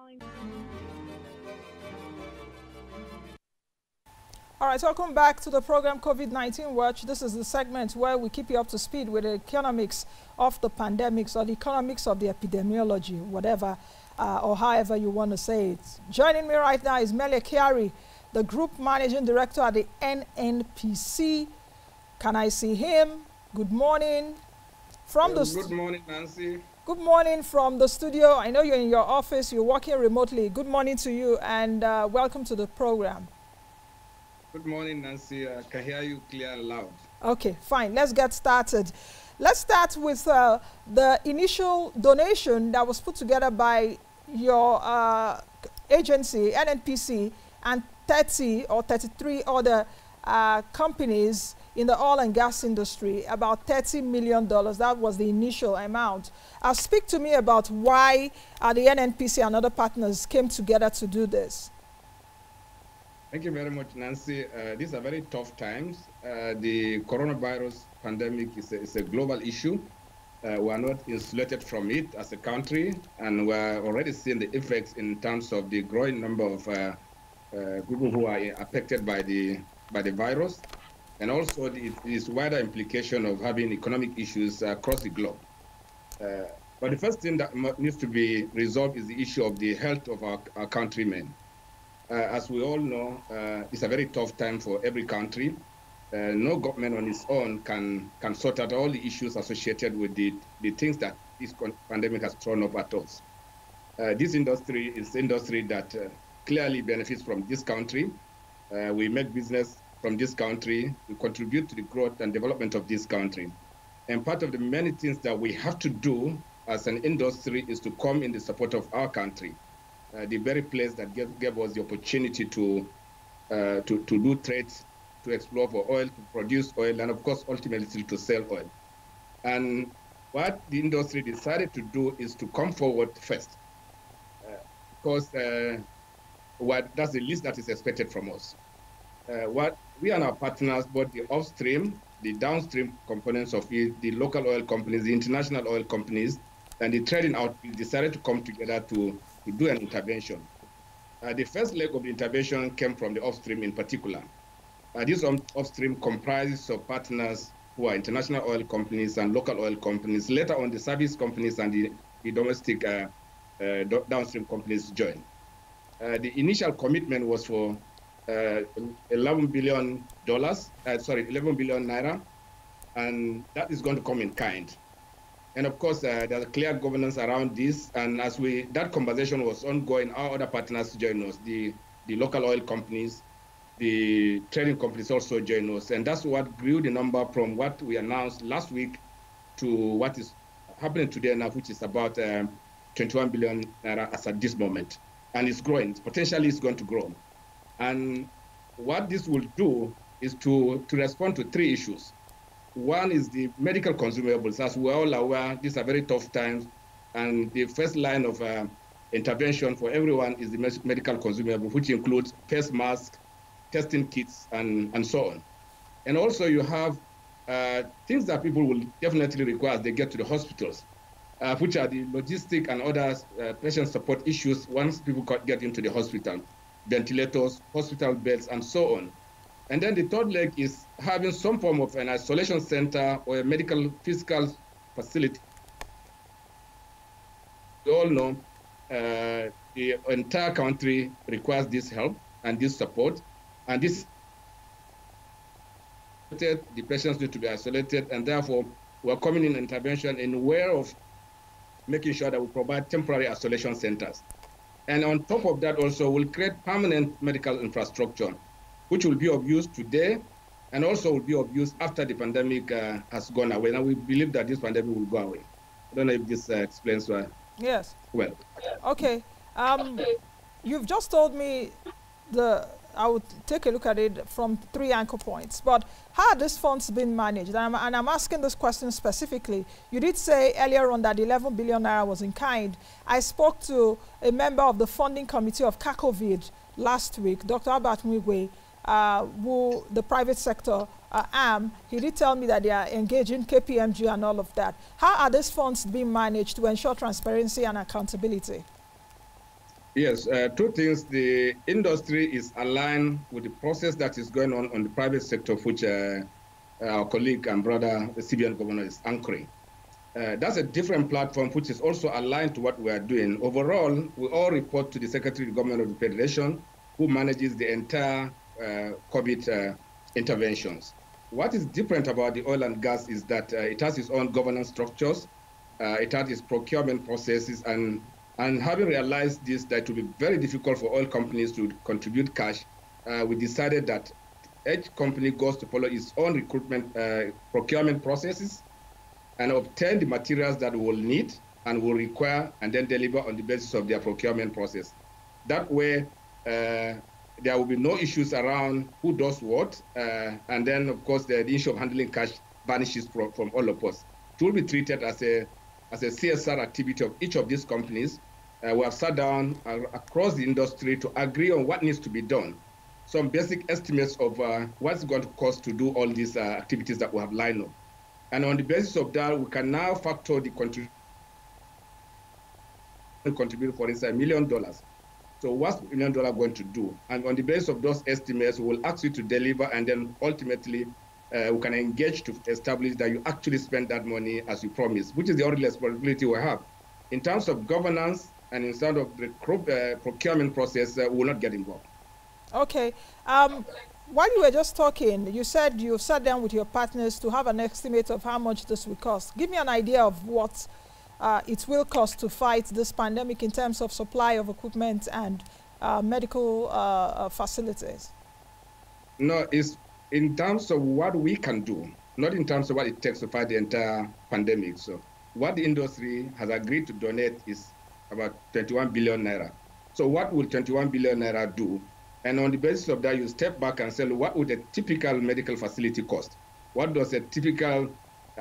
calling. All right, welcome back to the program COVID-19 Watch. This is the segment where we keep you up to speed with the economics of the pandemics or the economics of the epidemiology, whatever or however you want to say it. Joining me right now is Mele Kyari, the Group Managing Director at the NNPC. Can I see him? Good morning. Good morning, Nancy. Good morning from the studio. I know you're in your office, you're working remotely. Good morning to you and welcome to the program. Good morning, Nancy. I can hear you clear and loud. Okay, fine. Let's get started. Let's start with the initial donation that was put together by your agency, NNPC, and 30 or 33 other companies in the oil and gas industry, about $30 million. That was the initial amount. Speak to me about why the NNPC and other partners came together to do this. Thank you very much, Nancy. These are very tough times. The coronavirus pandemic is a global issue. We are not insulated from it as a country, and we're already seeing the effects in terms of the growing number of people who are affected by the virus, and also this wider implication of having economic issues across the globe. But the first thing that needs to be resolved is the issue of the health of our countrymen. As we all know, it's a very tough time for every country. No government on its own can sort out all the issues associated with the things that this pandemic has thrown up at us. This industry is the industry that clearly benefits from this country. We make business from this country. We contribute to the growth and development of this country. And part of the many things that we have to do as an industry is to come in the support of our country. The very place that gave us the opportunity to do trades, to explore for oil, to produce oil, and of course, ultimately to sell oil. And what the industry decided to do is to come forward first, because that's the least that is expected from us. What we and our partners, both the upstream, the downstream components of it, the local oil companies, the international oil companies, and the trading outfit decided to come together to do an intervention. The first leg of the intervention came from the upstream in particular. This upstream comprises of partners who are international oil companies and local oil companies. Later on, the service companies and the domestic downstream companies joined. The initial commitment was for $11 billion, 11 billion naira, and that is going to come in kind. And of course, there's a clear governance around this. And as that conversation was ongoing, our other partners joined us, the local oil companies, the trading companies also joined us. And that's what grew the number from what we announced last week to what is happening today now, which is about 21 billion naira as at this moment. And it's growing. Potentially, it's going to grow. And what this will do is to respond to three issues. One is the medical consumables. As we're all aware, these are very tough times, and the first line of intervention for everyone is the medical consumable, which includes face masks, testing kits, and so on. And also you have things that people will definitely require as they get to the hospitals, which are the logistic and other patient support issues once people get into the hospital, ventilators, hospital beds, and so on. And then the third leg is having some form of an isolation center or a medical physical facility. We all know the entire country requires this help and this support. And the patients need to be isolated, and therefore we're coming in intervention in a way of making sure that we provide temporary isolation centers. And on top of that also, we'll create permanent medical infrastructure, which will be of use today and also will be of use after the pandemic has gone away. And we believe that this pandemic will go away. I don't know if this explains why. Yes. Well. Okay. You've just told me I would take a look at it from 3 anchor points. But how are these funds being managed? And I'm asking this question specifically. You did say earlier on that 11 billion naira was in kind. I spoke to a member of the funding committee of CACOVID last week, Dr. Albert Mwigwe, who the private sector arm. He did tell me that they are engaging KPMG and all of that. How are these funds being managed to ensure transparency and accountability? Yes, two things. The industry is aligned with the process that is going on the private sector, which our colleague and brother, the CBN governor, is anchoring. That's a different platform, which is also aligned to what we are doing. Overall, we all report to the Secretary of Government of the Federation, who manages the entire COVID interventions. What is different about the oil and gas is that it has its own governance structures, it has its procurement processes, and having realized this, that it will be very difficult for oil companies to contribute cash, we decided that each company goes to follow its own recruitment procurement processes and obtain the materials that will need and will require, and then deliver on the basis of their procurement process. That way, there will be no issues around who does what, and then, of course, the issue of handling cash vanishes from all of us. It will be treated as a CSR activity of each of these companies. We have sat down across the industry to agree on what needs to be done. Some basic estimates of what's going to cost to do all these activities that we have lined up. And on the basis of that, we can now factor the contribute, for instance, $1 million. So what's $1 million going to do? And on the basis of those estimates, we will ask you to deliver, and then ultimately we can engage to establish that you actually spend that money as you promised, which is the only responsibility we have. In terms of governance and in terms of the procurement process, we will not get involved. Okay. While you were just talking, you said you sat down with your partners to have an estimate of how much this will cost. Give me an idea of what it will cost to fight this pandemic in terms of supply of equipment and medical facilities. No, it's in terms of what we can do, not in terms of what it takes to fight the entire pandemic. So what the industry has agreed to donate is about 21 billion naira. So what will 21 billion naira do? And on the basis of that, you step back and say, what would a typical medical facility cost? What does a typical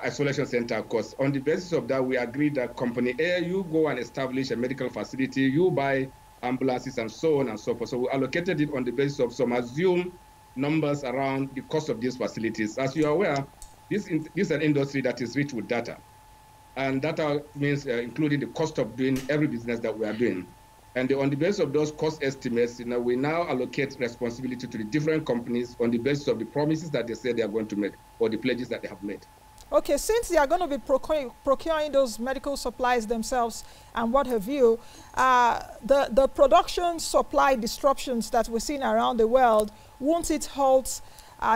isolation center cost? On the basis of that, we agreed that company A, you go and establish a medical facility, you buy ambulances and so on and so forth. So we allocated it on the basis of some assumed numbers around the cost of these facilities. As you are aware, this is an industry that is rich with data. And data means including the cost of doing every business that we are doing. And on the basis of those cost estimates, we now allocate responsibility to the different companies on the basis of the promises that they say they are going to make or the pledges that they have made. Okay, since they are going to be procuring those medical supplies themselves and what have you, the production supply disruptions that we're seeing around the world, won't it halt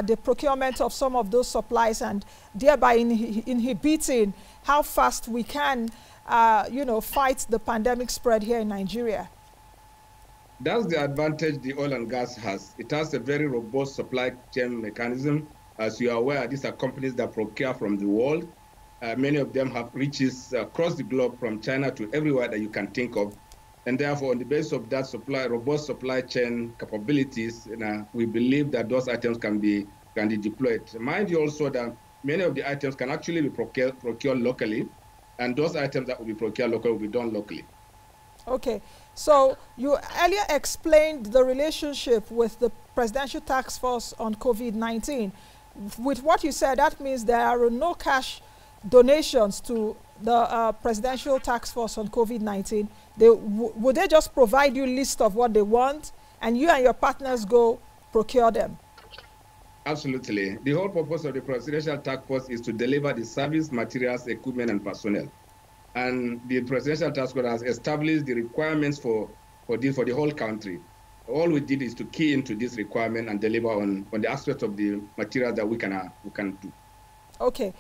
the procurement of some of those supplies and thereby inhibiting how fast we can fight the pandemic spread here in Nigeria? That's the advantage the oil and gas has. It has a very robust supply chain mechanism. As you are aware, these are companies that procure from the world. Many of them have reaches across the globe from China to everywhere that you can think of. And therefore, on the basis of that robust supply chain capabilities, we believe that those items can be deployed. Mind you also that many of the items can actually be procured locally, and those items that will be procured locally will be done locally. Okay, so you earlier explained the relationship with the Presidential Task Force on COVID-19. With what you said, that means there are no cash donations to the Presidential Task Force on COVID-19. Would they just provide you a list of what they want, and you and your partners go procure them? Absolutely. The whole purpose of the Presidential Task Force is to deliver the service, materials, equipment, and personnel. And the Presidential Task Force has established the requirements for the whole country. All we did is to key into this requirement and deliver on the aspects of the material that we can do. Okay.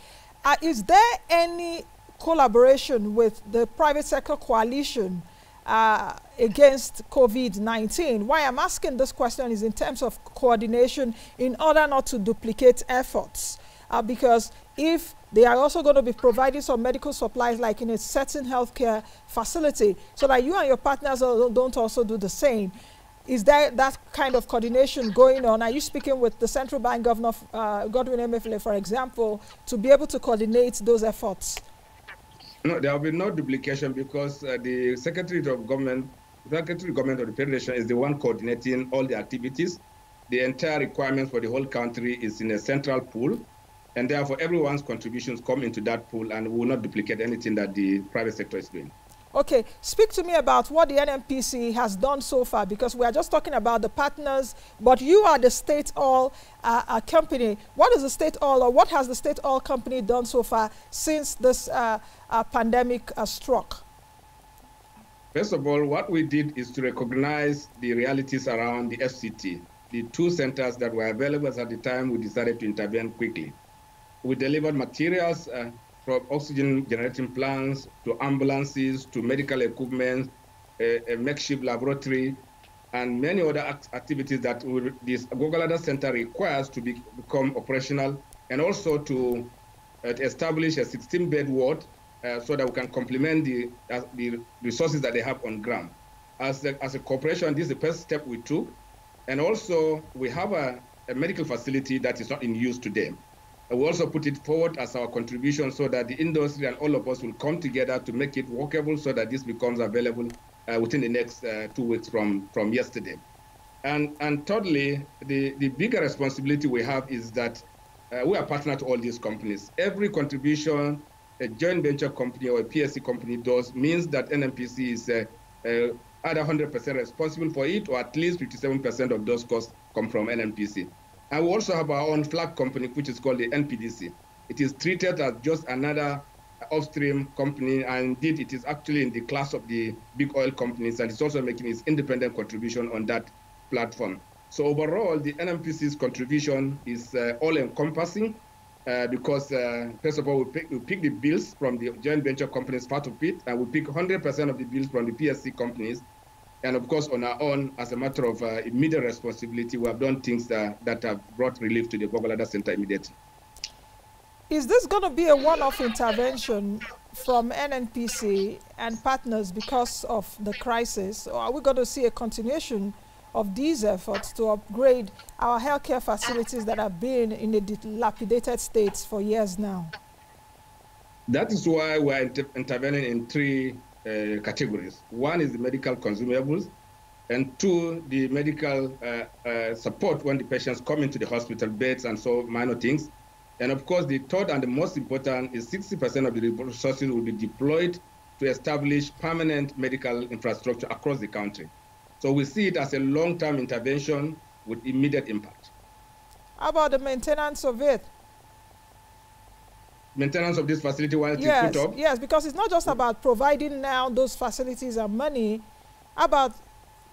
Is there any collaboration with the private sector coalition against COVID-19? Why I'm asking this question is in terms of coordination in order not to duplicate efforts. Because if they are also going to be providing some medical supplies like in a certain healthcare facility, so that you and your partners don't also do the same, is there that kind of coordination going on? Are you speaking with the Central Bank Governor, Godwin Emefiele, for example, to be able to coordinate those efforts? No, there will be no duplication because the Secretary of Government of the Federation is the one coordinating all the activities. The entire requirements for the whole country is in a central pool, and therefore everyone's contributions come into that pool, and we will not duplicate anything that the private sector is doing. Okay, speak to me about what the NNPC has done so far, because we are just talking about the partners, but you are the state oil company. What is the state oil, or what has the state oil company done so far since this pandemic struck? First of all, what we did is to recognize the realities around the FCT, the 2 centers that were available at the time we decided to intervene quickly. We delivered materials from oxygen generating plants to ambulances to medical equipment, a makeshift laboratory, and many other activities that this Gogolada Center requires to become operational, and also to establish a 16-bed ward so that we can complement the resources that they have on ground. As a corporation, this is the first step we took. And also, we have a medical facility that is not in use today. We also put it forward as our contribution so that the industry and all of us will come together to make it workable so that this becomes available within the next 2 weeks from yesterday. And thirdly, the bigger responsibility we have is that we are partner to all these companies. Every contribution a joint venture company or a PSC company does means that NNPC is either 100% responsible for it, or at least 57% of those costs come from NNPC. And we also have our own flag company, which is called the NPDC. It is treated as just another upstream company, and indeed it is actually in the class of the big oil companies, and it's also making its independent contribution on that platform. So overall, the NNPC's contribution is all-encompassing because, first of all, we pick the bills from the joint venture companies, part of it, and we pick 100% of the bills from the PSC companies. And of course, on our own, as a matter of immediate responsibility, we have done things that have brought relief to the Gogolada Center immediately. Is this going to be a one-off intervention from NNPC and partners because of the crisis, or are we going to see a continuation of these efforts to upgrade our healthcare facilities that have been in a dilapidated state for years now? That is why we're intervening in 3 categories. One is the medical consumables, and 2, the medical support when the patients come into the hospital, beds and so minor things. And of course, the third and the most important is 60% of the resources will be deployed to establish permanent medical infrastructure across the country. So we see it as a long-term intervention with immediate impact. How about the maintenance of it? Maintenance of this facility while it is put up? Yes, because it's not just about providing now those facilities and money. How about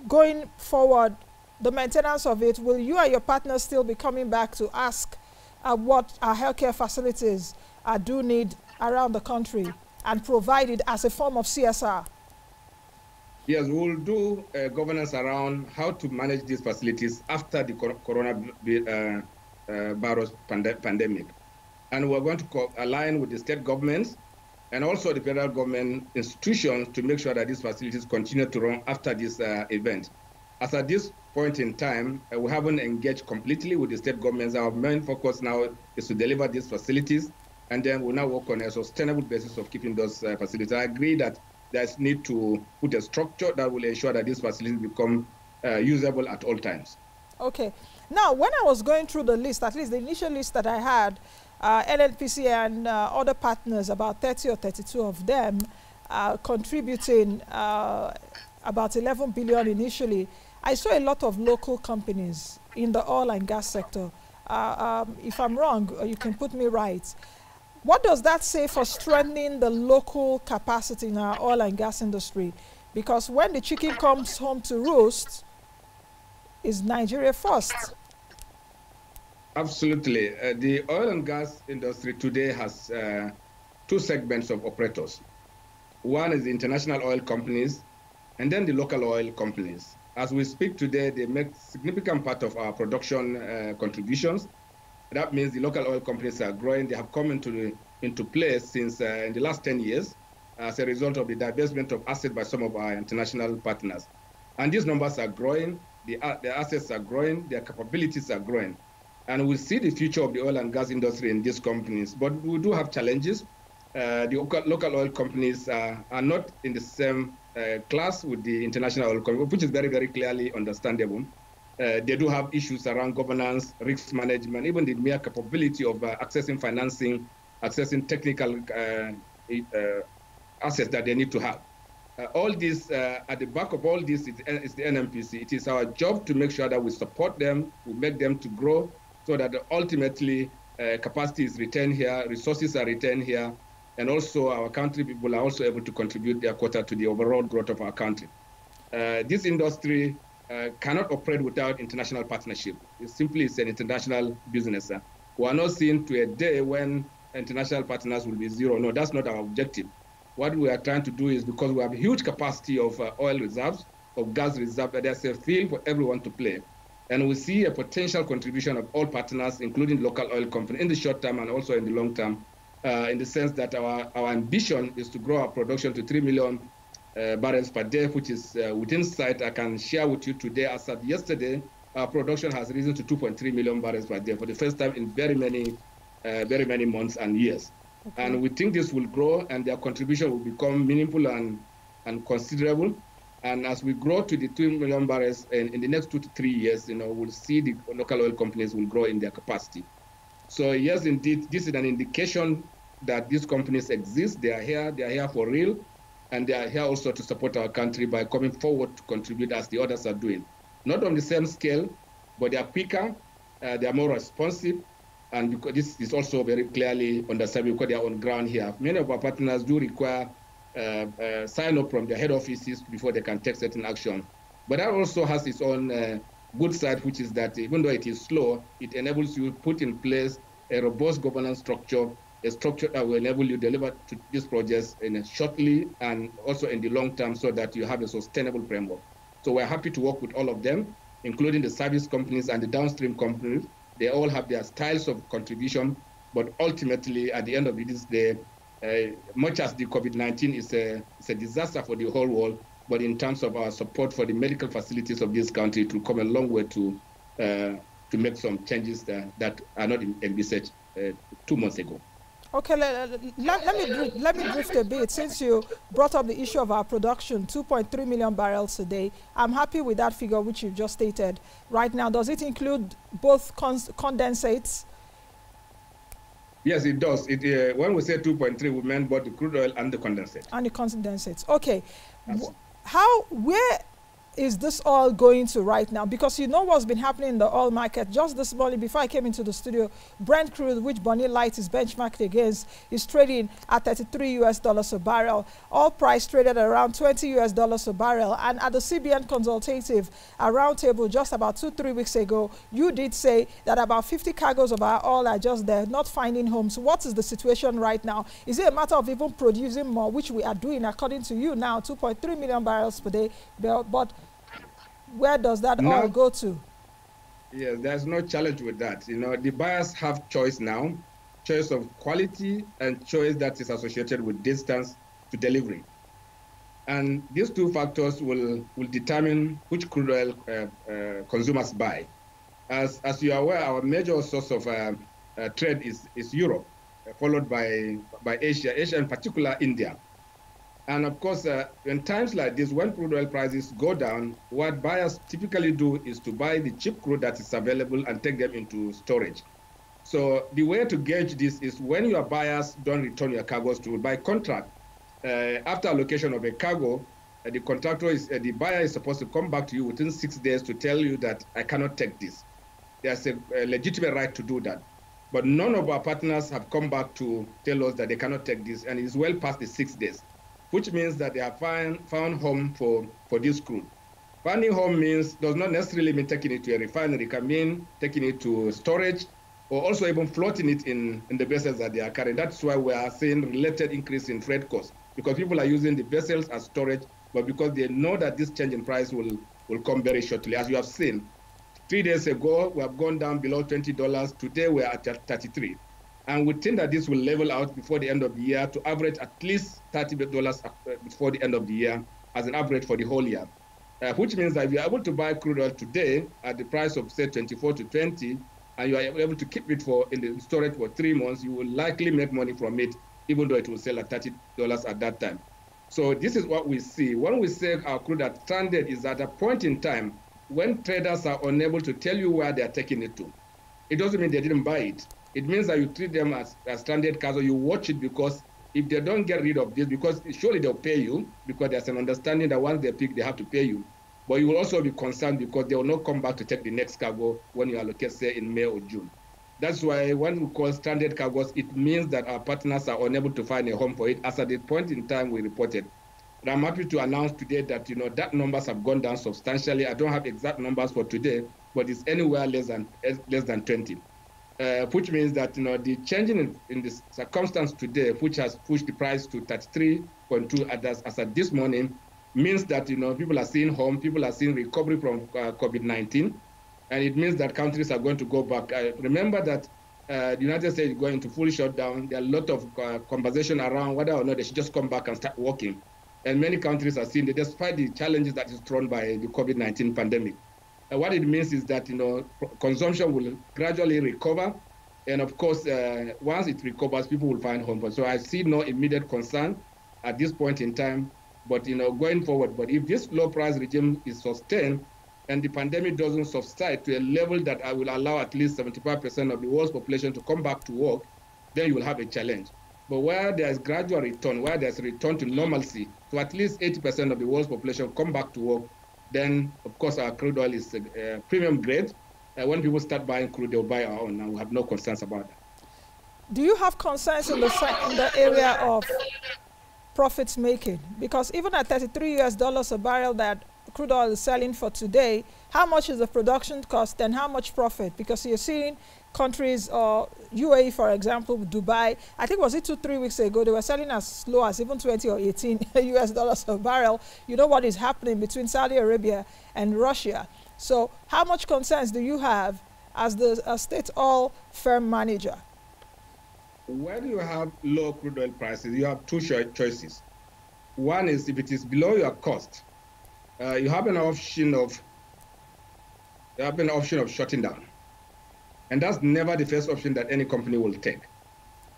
going forward, the maintenance of it? Will you and your partners still be coming back to ask what our healthcare facilities do need around the country and provide it as a form of CSR? Yes, we will do governance around how to manage these facilities after the coronavirus pandemic. And we're going to align with the state governments and also the federal government institutions to make sure that these facilities continue to run after this event. As at this point in time, we haven't engaged completely with the state governments. Our main focus now is to deliver these facilities, and then we'll now work on a sustainable basis of keeping those facilities. I agree that there's need to put a structure that will ensure that these facilities become usable at all times. Okay. Now, when I was going through the list, at least the initial list that I had, NNPC and other partners, about 30 or 32 of them, contributing about 11 billion initially. I saw a lot of local companies in the oil and gas sector. If I'm wrong, you can put me right. What does that say for strengthening the local capacity in our oil and gas industry? Because when the chicken comes home to roost, is Nigeria first? Absolutely. The oil and gas industry today has 2 segments of operators. One is the international oil companies, and then the local oil companies. As we speak today, they make significant part of our production contributions. That means the local oil companies are growing. They have come into place since in the last 10 years as a result of the divestment of assets by some of our international partners. And these numbers are growing, the assets are growing, their capabilities are growing. And we see the future of the oil and gas industry in these companies. But we do have challenges. The local oil companies are not in the same class with the international oil companies, which is very, very clearly understandable. They do have issues around governance, risk management, even the mere capability of accessing financing, accessing technical assets that they need to have. All this, at the back of all this is the NNPC. It is our job to make sure that we support them, we make them to grow, so that ultimately capacity is retained here, resources are retained here, and also our country people are also able to contribute their quota to the overall growth of our country. This industry cannot operate without international partnership. It simply is an international business. We are not seeing to a day when international partners will be zero. No, that's not our objective. What we are trying to do is, because we have a huge capacity of oil reserves, of gas reserves, that there's a field for everyone to play. And we see a potential contribution of all partners, including local oil companies, in the short term and also in the long term, in the sense that our ambition is to grow our production to 3 million barrels per day, which is within sight. I can share with you today, as of yesterday, our production has risen to 2.3 million barrels per day for the first time in very many months and years. Okay. And we think this will grow, and their contribution will become meaningful and considerable. And as we grow to the 2 million barrels in the next 2 to 3 years, we'll see the local oil companies will grow in their capacity. So yes, indeed, this is an indication that these companies exist. They are here for real. And they are here also to support our country by coming forward to contribute as the others are doing. Not on the same scale, but they are quicker, they are more responsive, and because this is also very clearly understood because they are on ground here. Many of our partners do require sign up from their head offices before they can take certain action. But that also has its own good side, which is that even though it is slow, it enables you to put in place a robust governance structure, a structure that will enable you to deliver to these projects shortly and also in the long term, so that you have a sustainable framework. So we're happy to work with all of them, including the service companies and the downstream companies. They all have their styles of contribution, but ultimately, at the end of this day, much as the COVID-19 is a disaster for the whole world, but in terms of our support for the medical facilities of this country, it will come a long way to make some changes that are not envisaged 2 months ago. Okay, let me drift a bit. Since you brought up the issue of our production, 2.3 million barrels a day, I'm happy with that figure which you've just stated right now. Does it include both condensates? Yes, it does. When we say 2.3, we meant both the crude oil and the condensate. And the condensates. Okay. Where is this all going to right now? Because you know what's been happening in the oil market. Just this morning, before I came into the studio, Brent crude, which Moneyline is benchmarked against, is trading at $33 a barrel. Oil price traded around $20 a barrel. And at the CBN Consultative Roundtable just about 2-3 weeks ago, you did say that about 50 cargoes of our oil are just there, not finding homes. What is the situation right now? Is it a matter of even producing more, which we are doing according to you now, 2.3 million barrels per day, but where does that all go to? Yes, there's no challenge with that. The buyers have choice now, choice of quality and choice that is associated with distance to delivery. And these two factors will determine which crude oil consumers buy. As you are aware, our major source of trade is Europe, followed by Asia, in particular India. And of course, in times like this, when crude oil prices go down, what buyers typically do is to buy the cheap crude that is available and take them into storage. So the way to gauge this is when your buyers don't return your cargoes to by contract. After allocation of a cargo, the buyer is supposed to come back to you within 6 days to tell you that I cannot take this. There's a legitimate right to do that. But none of our partners have come back to tell us that they cannot take this, and it's well past the 6 days. Which means that they have found home for this crude. Finding home does not necessarily mean taking it to a refinery. It can mean taking it to storage, or also even floating it in the vessels that they are carrying. That's why we are seeing related increase in freight costs, because people are using the vessels as storage, but because they know that this change in price will come very shortly. As you have seen, 3 days ago, we have gone down below $20. Today, we are at 33. And we think that this will level out before the end of the year to average at least $30 before the end of the year as an average for the whole year. Which means that if you are able to buy crude oil today at the price of, say, 24 to 20, and you are able to keep it in the storage for 3 months, you will likely make money from it, even though it will sell at $30 at that time. So this is what we see. When we say our crude is stranded, is at a point in time when traders are unable to tell you where they are taking it to. It doesn't mean they didn't buy it. It means that you treat them as stranded cargo. You watch it because if they don't get rid of this, because surely they'll pay you, because there's an understanding that once they pick, they have to pay you. But you will also be concerned because they will not come back to take the next cargo when you allocate, say, in May or June. That's why when we call stranded cargoes, it means that our partners are unable to find a home for it, as at the point in time we reported. And I'm happy to announce today that, that numbers have gone down substantially. I don't have exact numbers for today, but it's anywhere less than 20. Which means that the changing in the circumstance today, which has pushed the price to 33.2 as at this morning, means that people are seeing home, people are seeing recovery from COVID-19, and it means that countries are going to go back. Remember that the United States is going to full shutdown. There are a lot of conversation around whether or not they should just come back and start working, and many countries are seeing that despite the challenges that is thrown by the COVID-19 pandemic. What it means is that consumption will gradually recover, and of course, once it recovers, people will find home. So I see no immediate concern at this point in time. But going forward, but if this low price regime is sustained, and the pandemic doesn't subside to a level that I will allow at least 75% of the world's population to come back to work, then you will have a challenge. But where there is gradual return, where there's a return to normalcy, so at least 80% of the world's population come back to work, then, of course, our crude oil is premium grade. When people start buying crude, they'll buy our own, and we have no concerns about that. Do you have concerns in the area of profits making? Because even at $33 a barrel that crude oil is selling for today, how much is the production cost and how much profit? Because you're seeing countries, or UAE, for example, Dubai, I think was it 2-3 weeks ago, they were selling as low as even 20 or 18 US dollars a barrel. You know what is happening between Saudi Arabia and Russia. So how much concerns do you have as the state oil firm manager? When you have low crude oil prices, you have two choices. One is if it is below your cost, you have an option of shutting down. And that's never the first option that any company will take.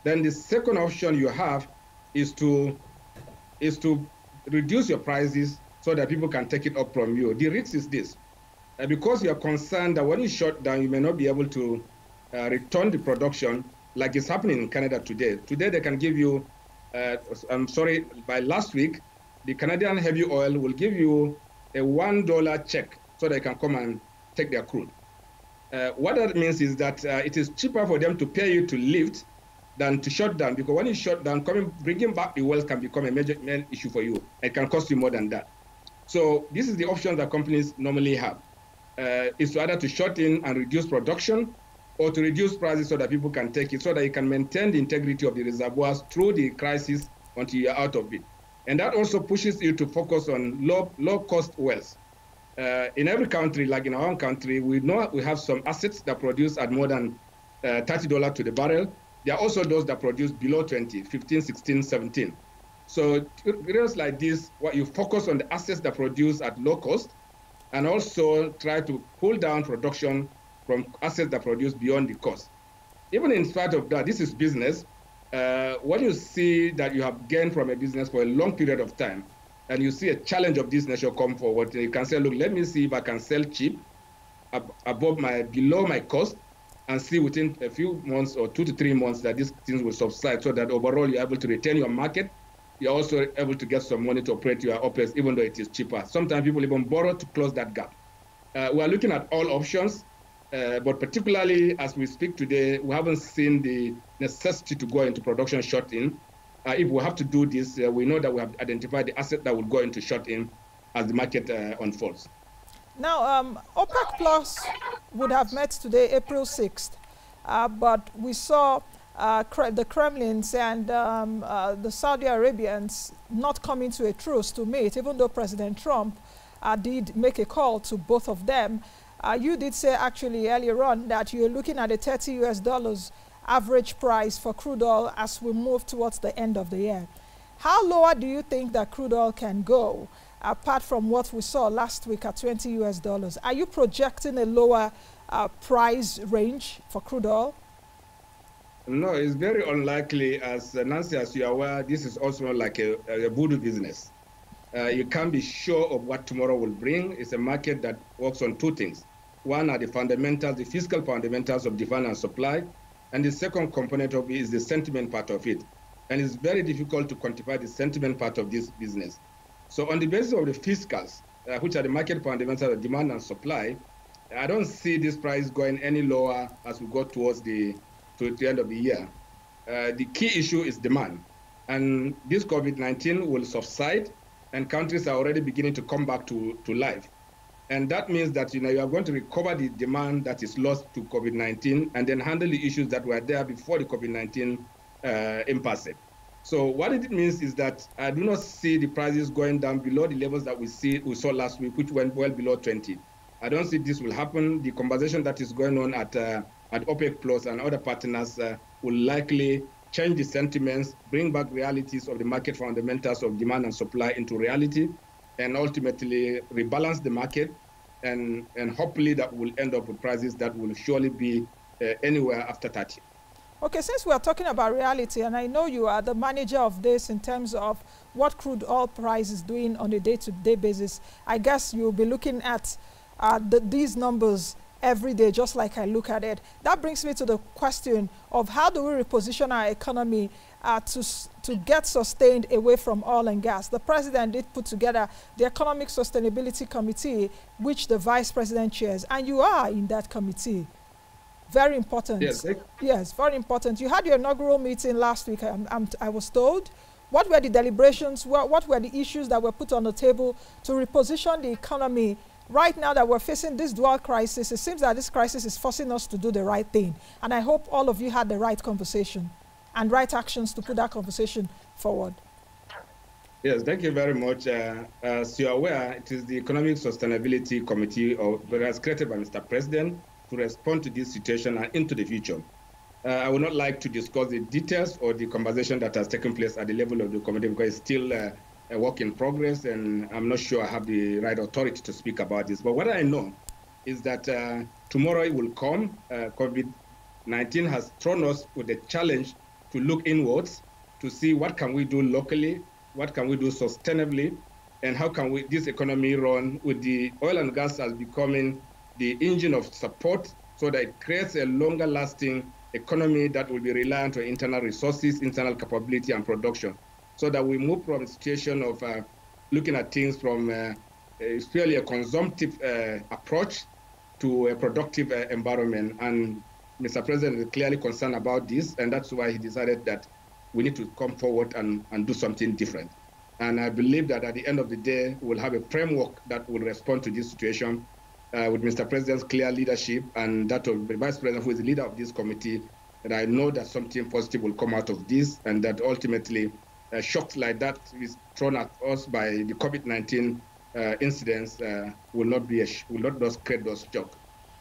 Then the second option you have is to reduce your prices so that people can take it up from you. The risk is this. Because you are concerned that when you shut down, you may not be able to return the production like it's happening in Canada today. Today they can give you, by last week, the Canadian heavy oil will give you a $1 check so they can come and take their crude. What that means is that it is cheaper for them to pay you to lift than to shut down, because when you shut down, bringing back the wells can become a major issue for you. It can cost you more than that. So this is the option that companies normally have. Is to either to shut in and reduce production, or to reduce prices so that people can take it, so that you can maintain the integrity of the reservoirs through the crisis until you're out of it. And that also pushes you to focus on low-cost wells. In every country, like in our own country, we know we have some assets that produce at more than $30 to the barrel. There are also those that produce below 20, 15, 16, 17. So areas like this, what you focus on the assets that produce at low cost, and also try to pull down production from assets that produce beyond the cost. Even in spite of that, this is business. When you see that you have gained from a business for a long period of time, and you see a challenge of this nature come forward, you can say, look, let me see if I can sell cheap below my cost, and see within a few months or 2 to 3 months that these things will subside, so that overall you're able to retain your market. You're also able to get some money to operate your OPEX, even though it is cheaper. Sometimes people even borrow to close that gap. We are looking at all options, but particularly as we speak today, we haven't seen the necessity to go into production shut-in. If we have to do this, we know that we have identified the asset that will go into shut-in as the market unfolds. Now, OPEC Plus would have met today, April 6th, but we saw the Kremlins and the Saudi Arabians not coming to a truce to meet, even though President Trump did make a call to both of them. You did say actually earlier on that you're looking at a $30 US average price for crude oil as we move towards the end of the year. How lower do you think that crude oil can go, apart from what we saw last week at $20 US? Are you projecting a lower price range for crude oil? No, it's very unlikely. As Nancy, as you are aware, this is also like a voodoo business. You can't be sure of what tomorrow will bring. It's a market that works on two things. One are the fundamentals, the fiscal fundamentals of demand and supply. And the second component of it is the sentiment part of it. and it's very difficult to quantify the sentiment part of this business. So on the basis of the fiscals, which are the market fundamentals of demand and supply, I don't see this price going any lower as we go towards the end of the year. The key issue is demand. And this COVID-19 will subside, and countries are already beginning to come back to life. And that means that you are going to recover the demand that is lost to COVID-19 and then handle the issues that were there before the COVID-19 impasse. So what it means is that I do not see the prices going down below the levels that we saw last week, which went well below 20. I don't see this will happen. The conversation that is going on at OPEC Plus and other partners will likely change the sentiments, bring back realities of the market fundamentals of demand and supply into reality, and ultimately rebalance the market, and hopefully that will end up with prices that will surely be anywhere after 30. Okay, since we are talking about reality, and I know you are the manager of this in terms of what crude oil price is doing on a day-to-day basis, I guess you'll be looking at these numbers every day, just like I look at it. That brings me to the question of how do we reposition our economy to get sustained away from oil and gas. The president did put together the Economic Sustainability Committee, which the vice president chairs, and you are in that committee. Very important. Yes, very important. You had your inaugural meeting last week, I was told. What were the deliberations? What were the issues that were put on the table to reposition the economy? Right now that we're facing this dual crisis, it seems that this crisis is forcing us to do the right thing. And I hope all of you had the right conversation and right actions to put that conversation forward. Yes, thank you very much. As you're aware, it is the Economic Sustainability Committee that was created by Mr. President to respond to this situation and into the future. I would not like to discuss the details or the conversation that has taken place at the level of the committee because it's still a work in progress, and I'm not sure I have the right authority to speak about this. But what I know is that tomorrow it will come. COVID-19 has thrown us with a challenge to look inwards to see what can we do locally, what can we do sustainably, and how can this economy run with the oil and gas as becoming the engine of support so that it creates a longer lasting economy that will be reliant on internal resources, internal capability and production, so that we move from a situation of looking at things from purely a consumptive approach to a productive environment. And Mr. President is clearly concerned about this, and that's why he decided that we need to come forward and do something different. And I believe that at the end of the day, we'll have a framework that will respond to this situation with Mr. President's clear leadership and that of the Vice President, who is the leader of this committee. And I know that something positive will come out of this, and that ultimately shocks like that is thrown at us by the COVID-19 incidents will not just create those shocks.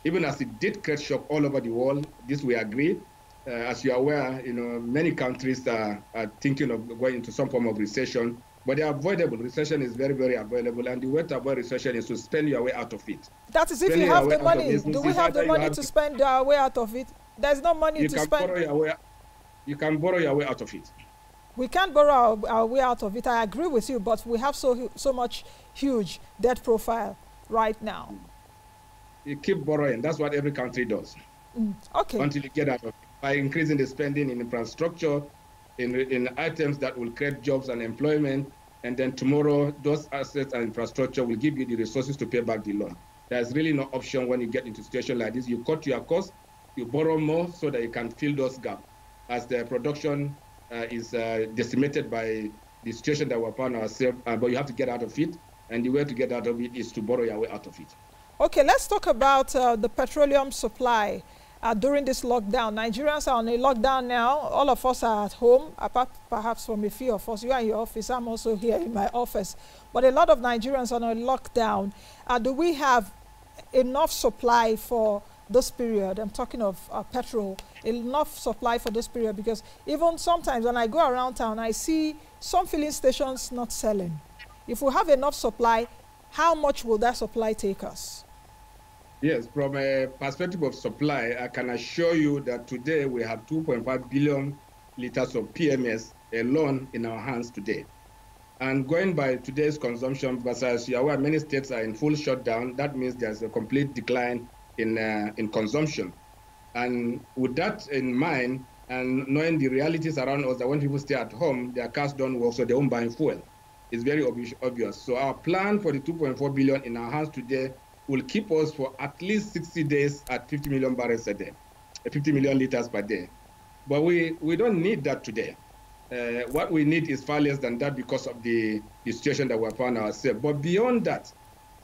Even as it did create shock all over the world, this we agree. As you are aware, many countries are thinking of going into some form of recession, but they're avoidable. Recession is very, very avoidable, and the way to avoid recession is to spend your way out of it. That is if you have the money. Do we have the money to spend our way out of it? There's no money to spend. You can borrow your way out of it. We can't borrow our way out of it. I agree with you, but we have so much huge debt profile right now. You keep borrowing. That's what every country does. Okay. Until you get out of it. By increasing the spending in infrastructure, in items that will create jobs and employment, and then tomorrow those assets and infrastructure will give you the resources to pay back the loan. There's really no option when you get into a situation like this. You cut your costs, you borrow more so that you can fill those gaps. As the production is decimated by the situation that we found ourselves, but you have to get out of it, and the way to get out of it is to borrow your way out of it. Okay, let's talk about the petroleum supply. During this lockdown, Nigerians are on a lockdown now. All of us are at home, apart perhaps from a few of us. You are in your office, I'm also here in my office. But a lot of Nigerians are on a lockdown. Do we have enough supply for this period? I'm talking of petrol, enough supply for this period, because even sometimes when I go around town, I see some filling stations not selling. If we have enough supply, how much will that supply take us? Yes, from a perspective of supply, I can assure you that today we have 2.5 billion liters of PMS alone in our hands today. And going by today's consumption, but as you are aware, many states are in full shutdown. That means there's a complete decline in consumption. And with that in mind, and knowing the realities around us that when people stay at home, their cars don't work, so they won't buy fuel. It's very obvious. So our plan for the 2.4 billion in our hands today will keep us for at least 60 days at 50 million barrels a day, 50 million liters per day. But we don't need that today. What we need is far less than that because of the situation that we found ourselves. But beyond that,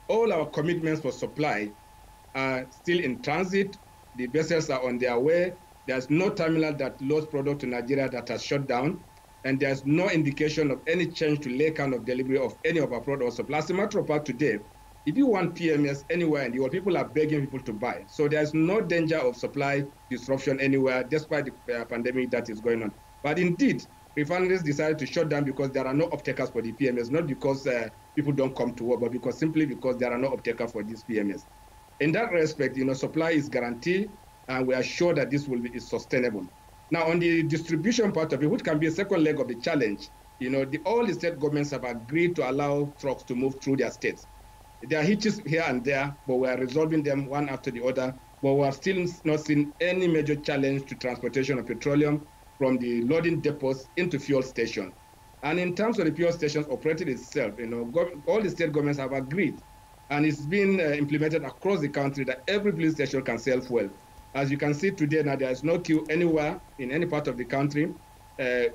all our commitments for supply are still in transit. The vessels are on their way. There's no terminal that loads product to Nigeria that has shut down. And there's no indication of any change to lay count of delivery of any of our product or supply. As a matter of fact, today, if you want PMS anywhere in the world, people are begging people to buy. So there's no danger of supply disruption anywhere, despite the pandemic that is going on. But indeed, refineries decided to shut down because there are no off-takers for the PMS, not because people don't come to work, but simply because there are no off-takers for these PMS. In that respect, supply is guaranteed, and we are sure that this will be sustainable. Now, on the distribution part of it, which can be a second leg of the challenge, all the state governments have agreed to allow trucks to move through their states. There are hitches here and there, but we are resolving them one after the other. But we have still not seen any major challenge to transportation of petroleum from the loading depots into fuel stations. And in terms of the fuel stations operating itself, all the state governments have agreed, and it's been implemented across the country that every police station can sell fuel. As you can see today, now there is no queue anywhere in any part of the country.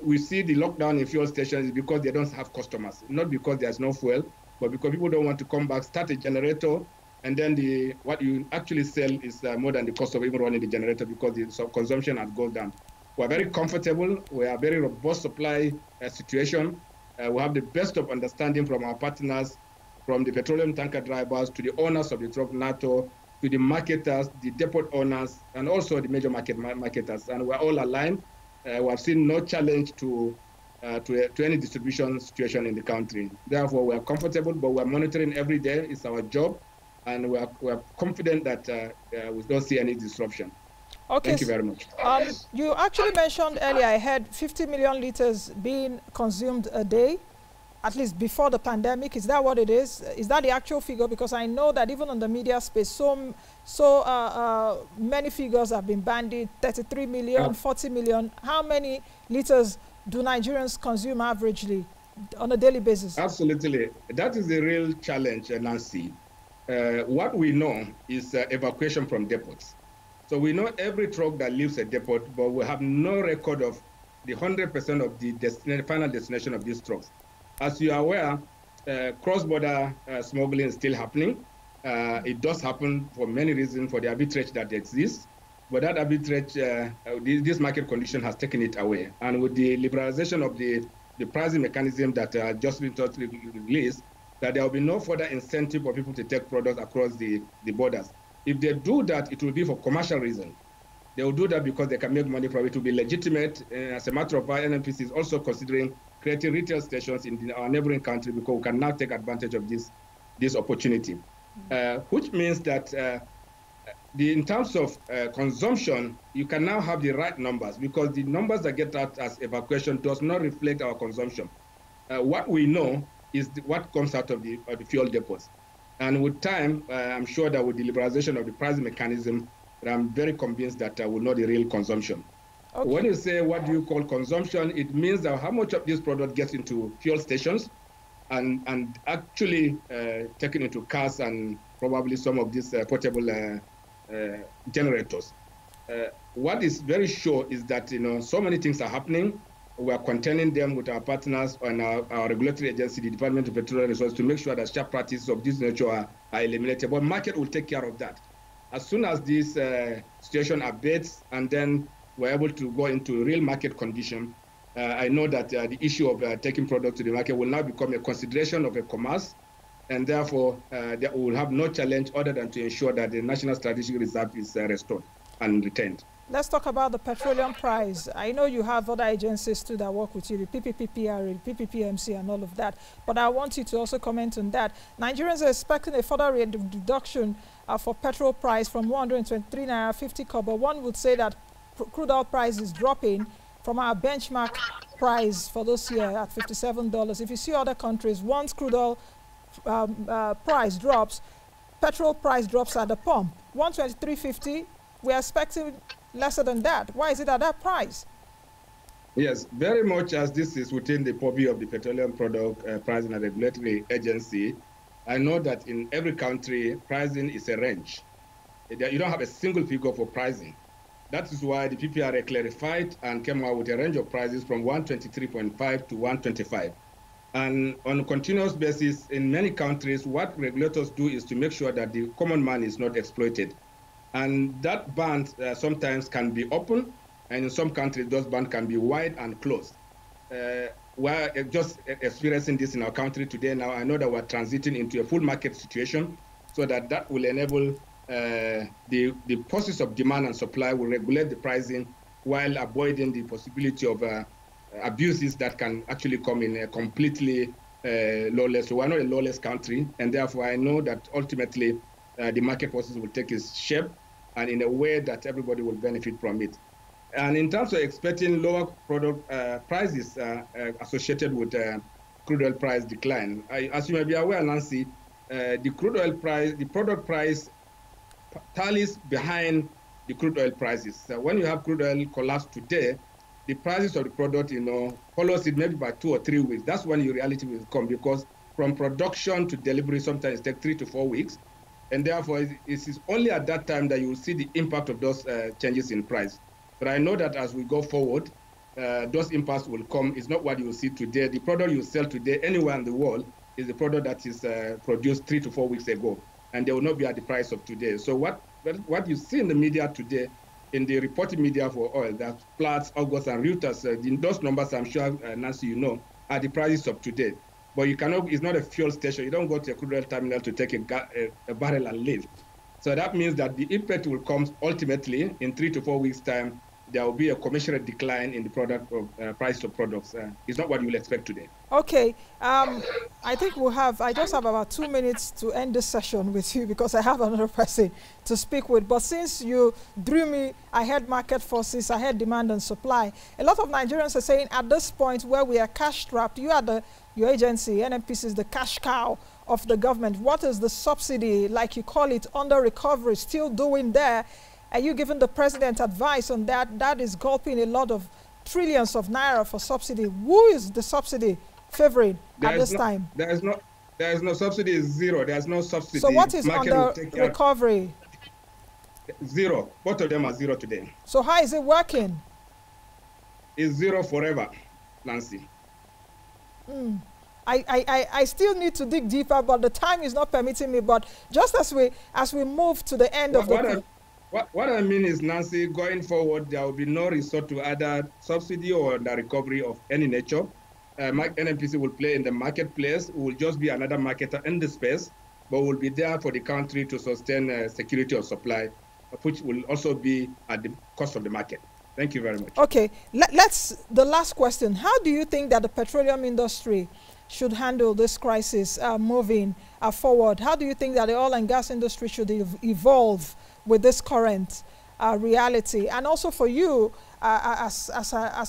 We see the lockdown in fuel stations because they don't have customers, not because there's no fuel, but because people don't want to come back, start a generator, and then what you actually sell is more than the cost of even running the generator because the consumption has gone down. We're very comfortable. We have a very robust supply situation. We have the best of understanding from our partners, from the petroleum tanker drivers to the owners of the truck NATO, to the marketers, the depot owners, and also the major marketers. And we're all aligned. We have seen no challenge to any distribution situation in the country. Therefore, we are comfortable, but we're monitoring every day. It's our job. And we are confident that we don't see any disruption. Okay. Thank you very much. You actually mentioned earlier, I heard 50 million liters being consumed a day, at least before the pandemic. Is that what it is? Is that the actual figure? Because I know that even on the media space, so many figures have been bandied, 33 million, 40 million. How many liters do Nigerians consume averagely on a daily basis? Absolutely. That is the real challenge, Nancy. What we know is evacuation from depots. So we know every truck that leaves a depot, but we have no record of the 100% of the final destination of these trucks. As you are aware, cross-border smuggling is still happening. It does happen for many reasons, for the arbitrage that exists. But that arbitrage, this market condition has taken it away. And with the liberalization of the pricing mechanism that just been released, that there will be no further incentive for people to take products across the borders. If they do that, it will be for commercial reasons. They will do that because they can make money from it. It will be legitimate. As a matter of fact, NNPC is also considering creating retail stations in our neighboring country because we can now take advantage of this opportunity. Which means that in terms of consumption, you can now have the right numbers because the numbers that get out as evacuation does not reflect our consumption. What we know is what comes out of the fuel depots. And with time, I'm sure that with the liberalization of the pricing mechanism, I'm very convinced that we'll know the real consumption. Okay. When you say what do you call consumption, it means that how much of this product gets into fuel stations and actually taken into cars and probably some of these portable generators. What is very sure is that so many things are happening. We are containing them with our partners and our regulatory agency, the Department of Petroleum Resources, to make sure that sharp practices of this nature are eliminated. But market will take care of that. As soon as this situation abates and then we're able to go into real market condition, I know that the issue of taking products to the market will now become a consideration of a commerce, and therefore we will have no challenge other than to ensure that the National Strategic Reserve is restored and retained. Let's talk about the petroleum price. I know you have other agencies too that work with you, the PPPPR, the PPPMC and all of that, but I want you to also comment on that. Nigerians are expecting a further reduction for petrol price from 123 naira 50 kobo. One would say that crude oil price is dropping from our benchmark price for this year at $57. If you see other countries, once crude oil price drops, petrol price drops at the pump. 123.50, we're expecting lesser than that. Why is it at that price? Yes, very much as this is within the purview of the Petroleum Product Pricing and Regulatory Agency. I know that in every country, pricing is a range. You don't have a single figure for pricing. That is why the PPRA clarified and came out with a range of prices from 123.5 to 125. And on a continuous basis, in many countries, what regulators do is to make sure that the common man is not exploited. And that band sometimes can be open, and in some countries, those bands can be wide and closed. We're just experiencing this in our country today now. I know that we're transiting into a full market situation, so that will enable the process of demand and supply will regulate the pricing while avoiding the possibility of abuses that can actually come in a completely lawless. So we're not a lawless country, and therefore I know that ultimately the market process will take its shape and in a way that everybody will benefit from it. And in terms of expecting lower product prices associated with crude oil price decline, as you may be aware, Nancy, the crude oil price, the product price tallies behind the crude oil prices. So when you have crude oil collapse today, the prices of the product, follows it maybe by 2 or 3 weeks. That's when your reality will come, because from production to delivery, sometimes it takes 3 to 4 weeks. And therefore, it is only at that time that you will see the impact of those changes in price. But I know that as we go forward, those impacts will come. It's not what you will see today. The product you sell today anywhere in the world is the product that is produced 3 to 4 weeks ago, and they will not be at the price of today. So what you see in the media today, in the reporting media for oil, that Platts, August, and Reuters, those numbers, I'm sure, Nancy, are the prices of today. But you cannot, it's not a fuel station. You don't go to a crude oil terminal to take a barrel and leave. So that means that the impact will come ultimately in 3 to 4 weeks' time. There will be a commensurate decline in the price of products. It's not what you will expect today. Okay. I think I just have about 2 minutes to end this session with you, because I have another person to speak with. But since you drew me, I had market forces, I had demand and supply. A lot of Nigerians are saying at this point where we are cash strapped, you are your agency, NNPC, is the cash cow of the government. What is the subsidy, like you call it, under recovery, still doing there? Are you giving the president advice on that? That is gulping a lot of trillions of naira for subsidy. Who is the subsidy favoring at this time? There is no subsidy, is zero. There's no subsidy. So what is under recovery? Zero. Both of them are zero today. So how is it working? It's zero forever, Nancy. I still need to dig deeper, but the time is not permitting me. But just as we move to the end of the... What I mean is, Nancy, going forward, there will be no resort to either subsidy or the recovery of any nature. NNPC will play in the marketplace. We will just be another marketer in the space, but will be there for the country to sustain security of supply, which will also be at the cost of the market. Thank you very much. Okay, the last question. How do you think that the petroleum industry should handle this crisis moving forward? How do you think that the oil and gas industry should evolve with this current reality? And also for you, as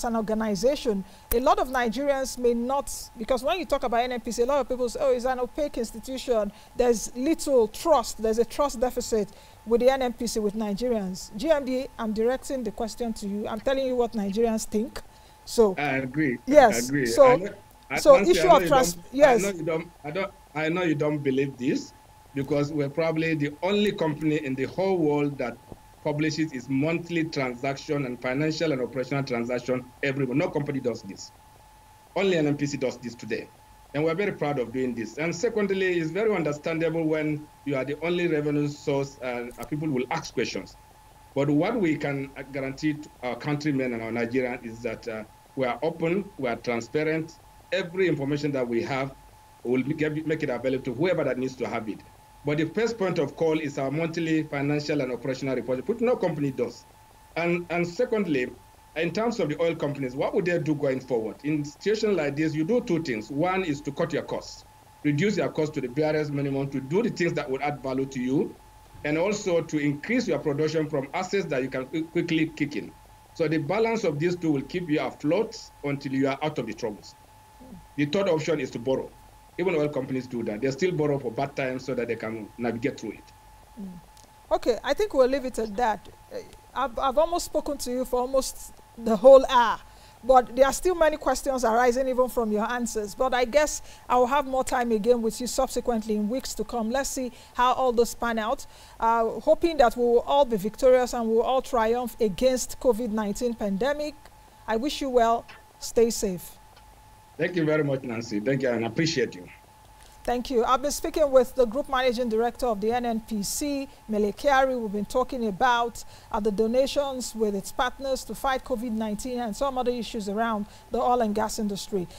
an organization, a lot of Nigerians may not, because when you talk about NNPC, a lot of people say, oh, it's an opaque institution. There's little trust. There's a trust deficit with the NNPC with Nigerians. GMD, I'm directing the question to you. I'm telling you what Nigerians think. So I agree. Yes. I agree. So, Nancy, issue of trust. Yes. I know you don't believe this, because we're probably the only company in the whole world that publishes its monthly transaction and financial and operational transaction every month. No company does this. Only NNPC does this today. And we're very proud of doing this. And secondly, it's very understandable when you are the only revenue source and people will ask questions. But what we can guarantee to our countrymen and our Nigerians is that we are open, we are transparent. Every information that we have will make it available to whoever that needs to have it. But the first point of call is our monthly financial and operational report, which no company does. And secondly, in terms of the oil companies, what would they do going forward? In situations like this, you do two things. One is to cut your costs, reduce your costs to the barest minimum, to do the things that would add value to you, and also to increase your production from assets that you can quickly kick in. So the balance of these two will keep you afloat until you are out of the troubles. The third option is to borrow. Even oil companies do that. They still borrow for bad times so that they can navigate through it. Okay, I think we'll leave it at that. I've almost spoken to you for almost the whole hour, but there are still many questions arising even from your answers. But I guess I will have more time again with you subsequently in weeks to come. Let's see how all those pan out. Hoping that we will all be victorious and we will all triumph against COVID-19 pandemic. I wish you well. Stay safe. Thank you very much, Nancy. Thank you, and I appreciate you. Thank you. I've been speaking with the Group Managing Director of the NNPC, Mele Kyari. We've been talking about the donations with its partners to fight COVID-19 and some other issues around the oil and gas industry.